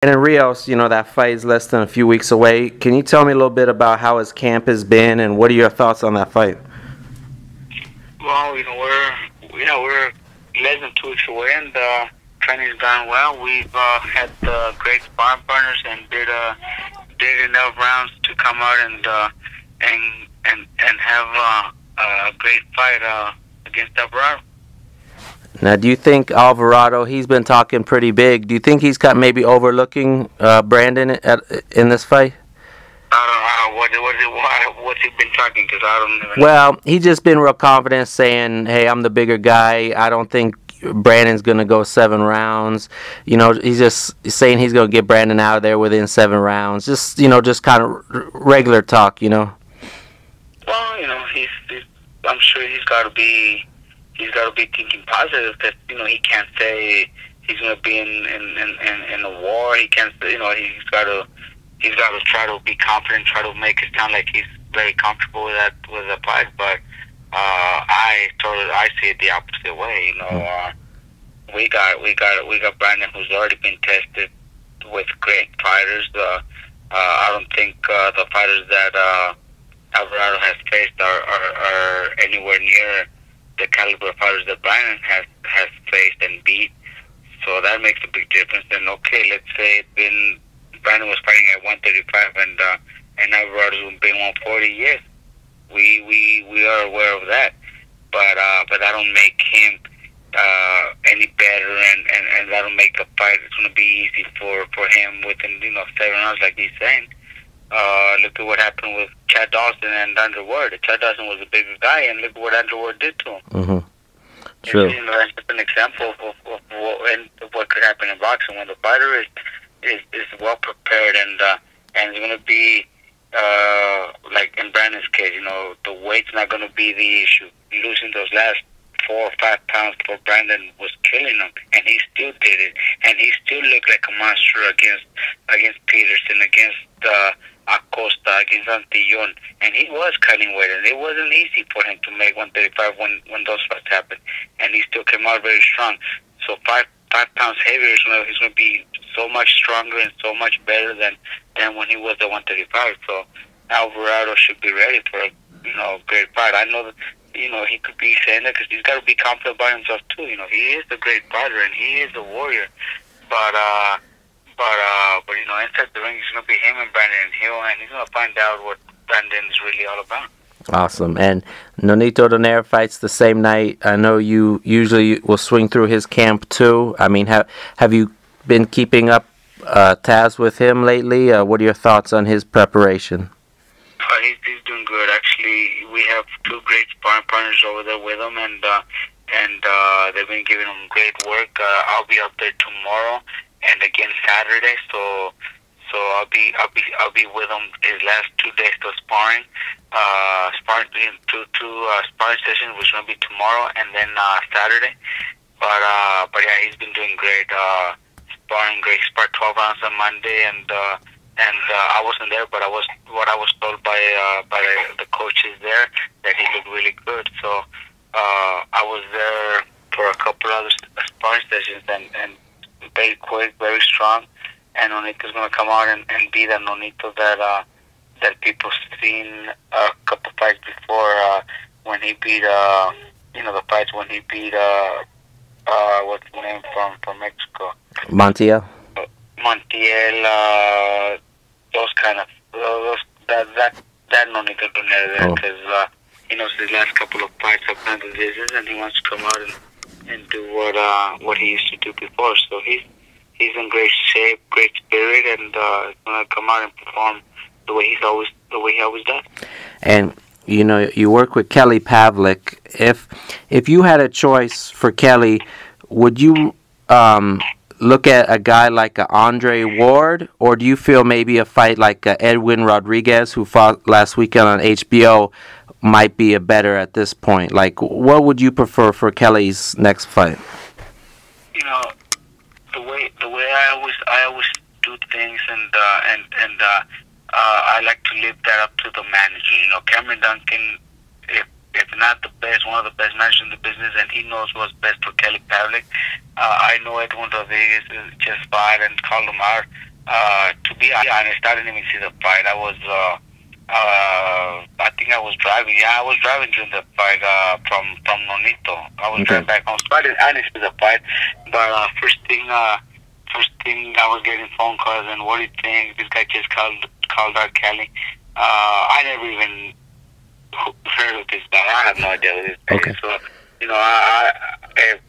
And in Rios, that fight is less than a few weeks away. Can you tell me a little bit about how his camp has been and what are your thoughts on that fight? Well, we're less than 2 weeks away, and training's gone well. We've had great sparring partners and did enough rounds to come out and have a great fight against Alvarado. Now, do you think Alvarado, he's been talking pretty big. Do you think he's got maybe overlooking Brandon in this fight? I don't know what's he been talking, because I don't even know. Well, he's just been real confident saying, hey, I'm the bigger guy. I don't think Brandon's going to go 7 rounds. He's just saying he's going to get Brandon out of there within 7 rounds. Just kind of regular talk, Well, I'm sure he's got to be thinking positive, because he can't say he's going to be in a war. He can't say, he's got to try to be confident, try to make it sound like he's very comfortable with the fight. But I see it the opposite way. We got Brandon, who's already been tested with great fighters. I don't think the fighters that Alvarado has faced are anywhere near the caliber of fighters that Brandon has faced and beat. So that makes a big difference. And okay, let's say Brandon was fighting at 135 and Alvarado's been 140. Yes, we are aware of that. But that don't make him any better, and that don't make the fight. It's going to be easy for him within 7 rounds, like he's saying. Look at what happened with Chad Dawson and Andrew Ward. Chad Dawson was a bigger guy, and look at what Andrew Ward did to him. Mm-hmm. True. That's just an example of what could happen in boxing when the fighter is well prepared and is going to be like in Brandon's case. The weight's not going to be the issue. Losing those last 4 or 5 pounds for Brandon was killing him, and he still did it, and he still looked like a monster against Peterson, against Acosta, against Antillon, and he was cutting weight, and it wasn't easy for him to make 135 when those fights happened, and he still came out very strong. So 5 pounds heavier, he's going to be so much stronger and so much better than when he was at 135. So Alvarado should be ready for a great fight. I know that he could be saying that because he's got to be confident about himself too. He is a great fighter and he is a warrior. But inside the ring, it's going to be him and Brandon Hill, and he's going to find out what Brandon is really all about. Awesome. And Nonito Donaire fights the same night. I know you usually will swing through his camp too. I mean, have you been keeping up tabs with him lately? What are your thoughts on his preparation? He's doing good. Actually, we have 2 great sparring partners over there with him, and they've been giving him great work. I'll be up there tomorrow and again Saturday. So I'll be with him his last 2 days of sparring. Two sparring sessions, which will be tomorrow and then Saturday. But yeah, he's been doing great. Sparring great. Sparred 12 rounds on Monday, and I wasn't there, but I was told by the coaches there that he looked really good. So I was there for a couple other sparring sessions, and very quick, very strong. And Nonito's going to come out and be that Nonito that people seen a couple fights before when he beat the fights when he beat what's the name from Mexico? Montiel. Montiel, those kind of that Nonito Donaire, because he knows his last couple of fights have been the business, and he wants to come out and do what he used to do before. So he's in great shape, great spirit, and he's gonna come out and perform the way he always does. And you work with Kelly Pavlik. If you had a choice for Kelly, would you look at a guy like a Andre Ward, or do you feel maybe a fight like Edwin Rodriguez, who fought last weekend on HBO, might be a better at this point? Like, what would you prefer for Kelly's next fight? The way I always do things, and I like to leave that up to the manager. Cameron Duncan, if not the best, one of the best managers in the business, and he knows what's best for Kelly Pavlik. I know Edwin Rodriguez just fought and called him out To be honest, I didn't even see the fight. I think I was driving. Yeah, I was driving during the fight from Nonito. I was driving back home, so I didn't see the fight. But first thing, I was getting phone calls and what do you think? This guy just called out Kelly. I never even heard of this guy. I have no idea who this guy is. So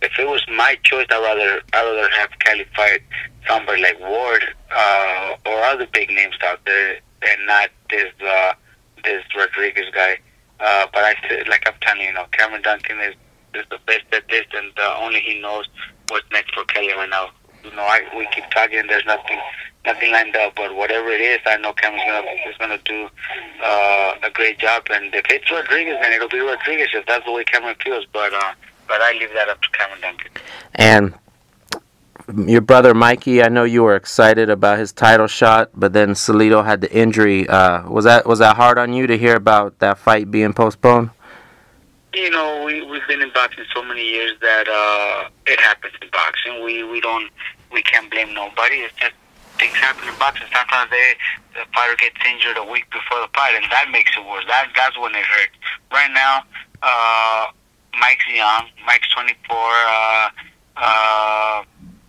if it was my choice, I'd rather have Kelly fight somebody like Ward or other big names out there, and not this Rodriguez guy. But I said, like I'm telling you, Cameron Duncan is the best at this, and only he knows what's next for Kelly right now. We keep talking. There's nothing lined up, but whatever it is, I know Cameron's gonna do a great job. And if it's Rodriguez, then it'll be Rodriguez if that's the way Cameron feels. But I leave that up to Cameron Duncan. And your brother Mikey, I know you were excited about his title shot, but then Salido had the injury. Was that hard on you to hear about that fight being postponed? We've been in boxing so many years that it happens in boxing. We can't blame nobody. It's just things happen in boxing. Sometimes the fighter gets injured a week before the fight, and that makes it worse. That's when it hurts. Right now, Mike's young. Mike's 24.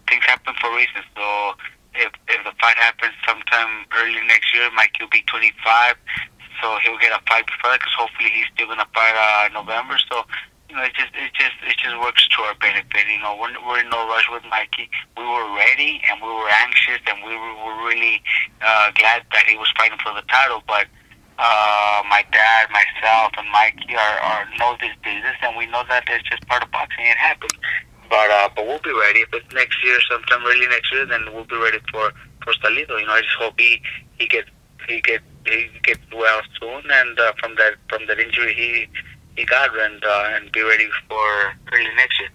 Things happen for reasons. So if the fight happens sometime early next year, Mike will be 25. So he'll get a fight before that, because hopefully he's still gonna fight in November. So it just works to our benefit. We're in no rush with Mikey. We were ready and we were anxious and we were really glad that he was fighting for the title. But my dad, myself, and Mikey know this business, and we know that it's just part of boxing. It happens. But we'll be ready. If it's next year, sometime early next year, then we'll be ready for Salido. I just hope he gets well soon, and from that injury he got, and be ready for early next year.